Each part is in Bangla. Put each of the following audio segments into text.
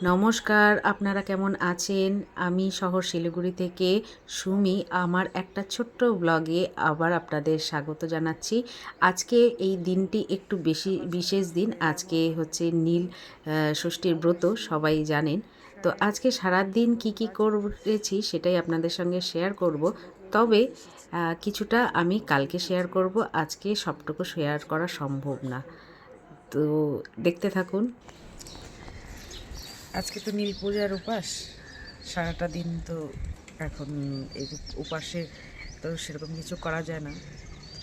নমস্কার, আপনারা কেমন আছেন? আমি শহর শিলিগুড়ি থেকে সুমি আমার একটা ছোট্ট ব্লগে আবার আপনাদের স্বাগত জানাচ্ছি। আজকে এই দিনটি একটু বেশি বিশেষ দিন। আজকে হচ্ছে নীল ষষ্ঠীর ব্রত, সবাই জানেন। তো আজকে সারাদিন কি করেছি সেটাই আপনাদের সঙ্গে শেয়ার করব। তবে কিছুটা আমি কালকে শেয়ার করব, আজকে সবটুকু শেয়ার করা সম্ভব না। তো দেখতে থাকুন। আজকে তো নীল পূজার উপাস, সারাটা দিন তো এখন এই উপাসে তো সেরকম কিছু করা যায় না,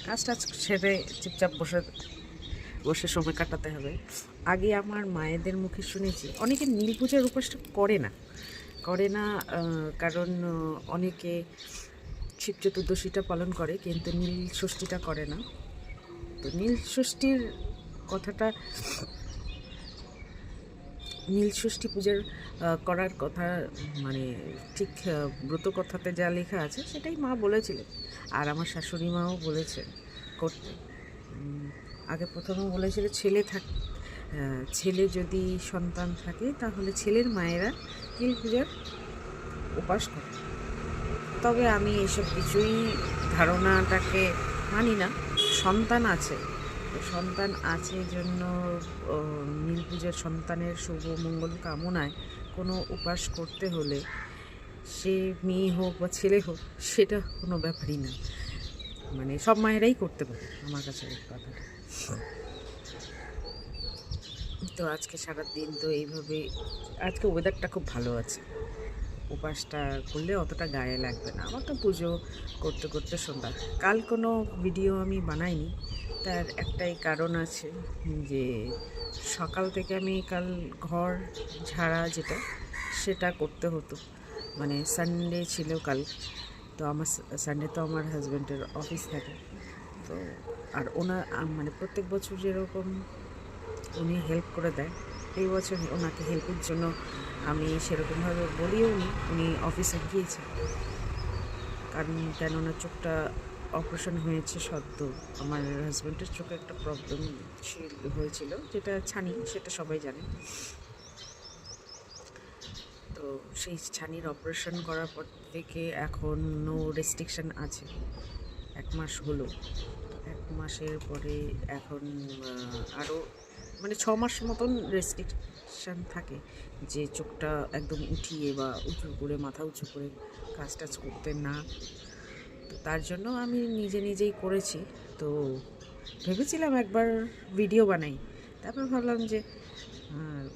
কাজ টাজ সেরে চুপচাপ বসে বসে সময় কাটাতে হবে। আগে আমার মায়েদের মুখে শুনেছি অনেকে নীল পূজার উপাসটা করে না কারণ অনেকে শিব চতুর্দশীটা পালন করে কিন্তু নীল ষষ্ঠীটা করে না। তো নীল ষষ্ঠীর কথাটা, নীল ষষ্ঠী পূজার করার কথা মানে ঠিক ব্রত কথাতে যা লেখা আছে সেটাই মা বলেছিলেন, আর আমার শাশুড়ি মাও বলেছেন করতে। আগে প্রথমে বলেছিল ছেলে যদি সন্তান থাকে তাহলে ছেলের মায়েরা নীল পূজার উপাস করে। তবে আমি এসব কিছুই ধারণাটাকে মানি না। সন্তান আছে জন্য নীল পূজার সন্তানের শুভ মঙ্গল কামনায় কোনো উপাস করতে হলে সে মেয়ে হোক বা ছেলে হোক সেটা কোনো ব্যাপারই না, মানে সব মায়েরাই করতে পারে আমার কাছে এই কথাটা। তো আজকে সারাদিন তো এইভাবে, আজকে ওয়েদারটা খুব ভালো আছে, উপাসটা করলে অতটা গায়ে লাগবে না। আমার তো পুজো করতে করতে সন্ধ্যা। কাল কোনো ভিডিও আমি বানাইনি, তার একটাই কারণ আছে যে সকাল থেকে আমি কাল ঘর ঝাড়া সেটা করতে হতো, মানে সানডে ছিল কাল। তো আমার সানডে তো আমার হাজব্যান্ডের অফিস থাকে, তো আর ওনার মানে প্রত্যেক বছর যেরকম উনি হেল্প করে দেয়, এই বছর ওনাকে হেল্পের জন্য আমি সেরকমভাবে বলিও নি, উনি অফিসে গিয়েছেন। কারণ কেননা চোখটা অপারেশন হয়েছে সদ্য, আমার হাজব্যান্ডের চোখে একটা প্রবলেম হয়েছিল, যেটা ছানি, সেটা সবাই জানে। তো সেই ছানির অপারেশন করার পর থেকে এখন নো রেস্ট্রিকশান আছে, 1 মাস হলো। 1 মাসের পরে এখন আরও মানে 6 মাস মতন রেস্ট্রিকশান থাকে, যে চোখটা একদম উঠিয়ে বা উঁচু করে, মাথা উঁচু করে কাজ টাজ করতে না। তো তার জন্য আমি নিজেই করেছি। তো ভেবেছিলাম একবার ভিডিও বানাই, তারপর ভাবলাম যে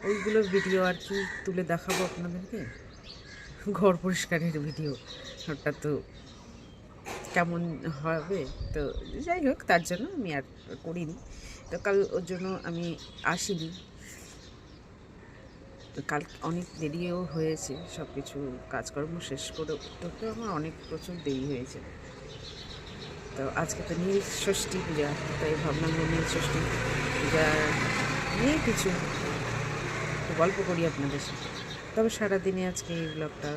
ওইগুলোর ভিডিও আর কি তুলে দেখাবো আপনাদেরকে, ঘর পরিষ্কারের ভিডিও, ওটা তো কেমন হবে। তো যাই হোক, তার জন্য আমি আর করিনি। তো কাল ওর জন্য আমি আসিনি। তো কাল অনেক দেরিও হয়েছে, সব কিছু কাজকর্ম শেষ করে উঠতে আমার প্রচুর দেরি হয়েছে। তো আজকে তো নীল ষষ্ঠী পূজা, তাই ভাবলাম যে নীল ষষ্ঠী পূজা নিয়ে কিছু গল্প করি আপনাদের সাথে। তবে সারাদিনে আজকে এই ব্লগটা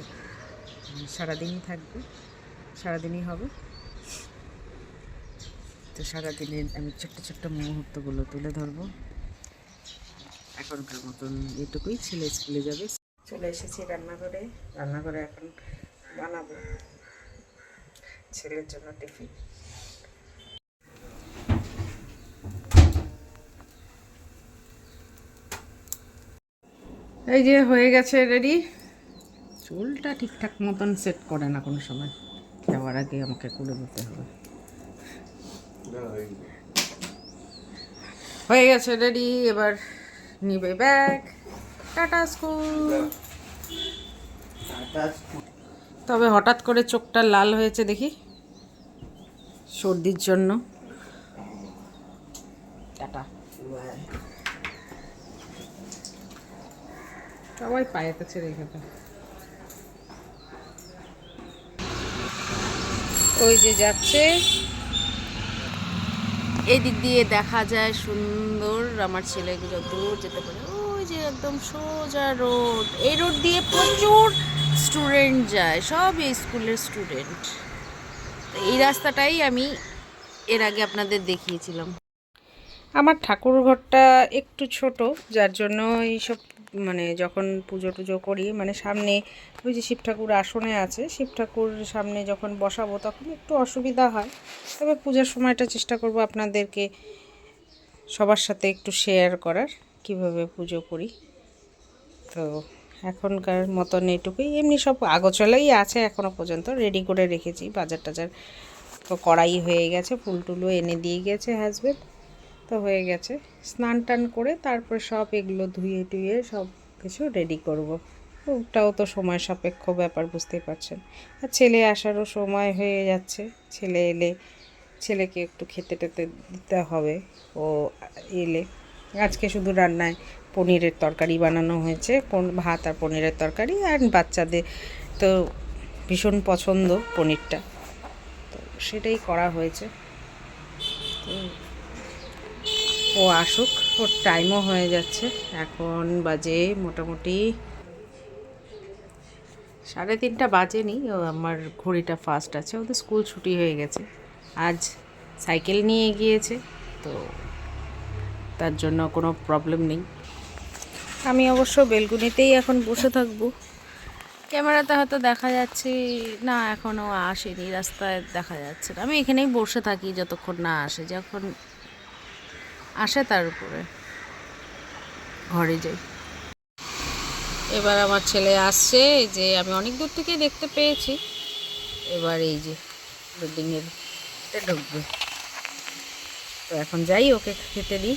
সারাদিনই থাকবে, সারাদিনই হবে। তো সারাদিনের আমি ছোট্ট মুহূর্তগুলো তুলে ধরবো। এখনকার মতন এটুকুই, ছেলে স্কুলে যাবে। চলে এসেছি রান্নাঘরে এখন বানাবো ছেলের জন্য টিফিন। এই যে হয়ে গেছে রেডি। চুলটা ঠিকঠাক মতন সেট করে না কোনো সময়, যাওয়ার আগে আমাকে করে দিতে হবে। হয়ে গেছে রেডি, এবার নিবে ব্যাগ, টাটা স্কুল। তবে হঠাৎ করে চোখটা লাল হয়েছে দেখি, সর্দির জন্য। টাটা। সবাই পায়ে কাছে রেখে দেয়। ওই যে যাচ্ছে, এই দিক দিয়ে দেখা যায় সুন্দর আমার ছেলে যত দূর যেতে পারে। ওই যে একদম সোজা রোড, এই রোড দিয়ে প্রচুর স্টুডেন্ট যায়, সব এই স্কুলের স্টুডেন্ট। এই রাস্তাটাই আমি এর আগে আপনাদের দেখিয়েছিলাম। আমার ঠাকুর ঘরটা একটু ছোট, যার জন্য এইসব মানে যখন পুজো টুজো করি, মানে সামনে ওই যে শিব ঠাকুর আসনে আছে, শিব ঠাকুর সামনে যখন বসাবো তখন একটু অসুবিধা হয়। তবে পূজার সময়টা চেষ্টা করব আপনাদেরকে সবার সাথে একটু শেয়ার করার কিভাবে পুজো করি। তো এখনকার মতন এটুকুই, এমনি সব আগোছালাই আছে, এখনও পর্যন্ত রেডি করে রেখেছি। বাজার টাজার তো কড়াই হয়ে গেছে, ফুল টুলও এনে দিয়ে গেছে হাজব্যান্ড, তো হয়ে গেছে। স্নান টান করে তারপরে সব এগুলো ধুয়ে টুয়ে সব কিছু রেডি করব। ওটাও তো সময় সাপেক্ষ ব্যাপার, বুঝতেই পারছেন। আর ছেলে আসারও সময় হয়ে যাচ্ছে, ছেলে এলে ছেলেকে একটু খেতে টেতে দিতে হবে। ও এলে আজকে শুধু রান্নায় পনিরের তরকারি বানানো হয়েছে, ভাত আর পনিরের তরকারি, আর বাচ্চাদের তো ভীষণ পছন্দ পনিরটা, তো সেটাই করা হয়েছে। তো ও আসুক, ওর টাইমও হয়ে যাচ্ছে, এখন বাজে মোটামুটি 3:30 বাজেনি। ও আমার ঘড়িটা ফাস্ট আছে, ওদের স্কুল ছুটি হয়ে গেছে, আজ সাইকেল নিয়ে গিয়েছে, তো তার জন্য কোনো প্রবলেম নেই। আমি অবশ্য বেলকুনিতেই এখন বসে থাকবো। ক্যামেরাতে হয়তো দেখা যাচ্ছে না, এখনও আসেনি, রাস্তায় দেখা যাচ্ছে না। আমি এখানেই বসে থাকি যতক্ষণ না আসে, যখন আসে তার উপরে ঘরে যাই। এবার আমার ছেলে আসছে, যে আমি অনেক দূর থেকে দেখতে পেয়েছি। এবার এই যে বিল্ডিংয়ের ঢুকবে, তো এখন যাই ওকে খেতে দিই।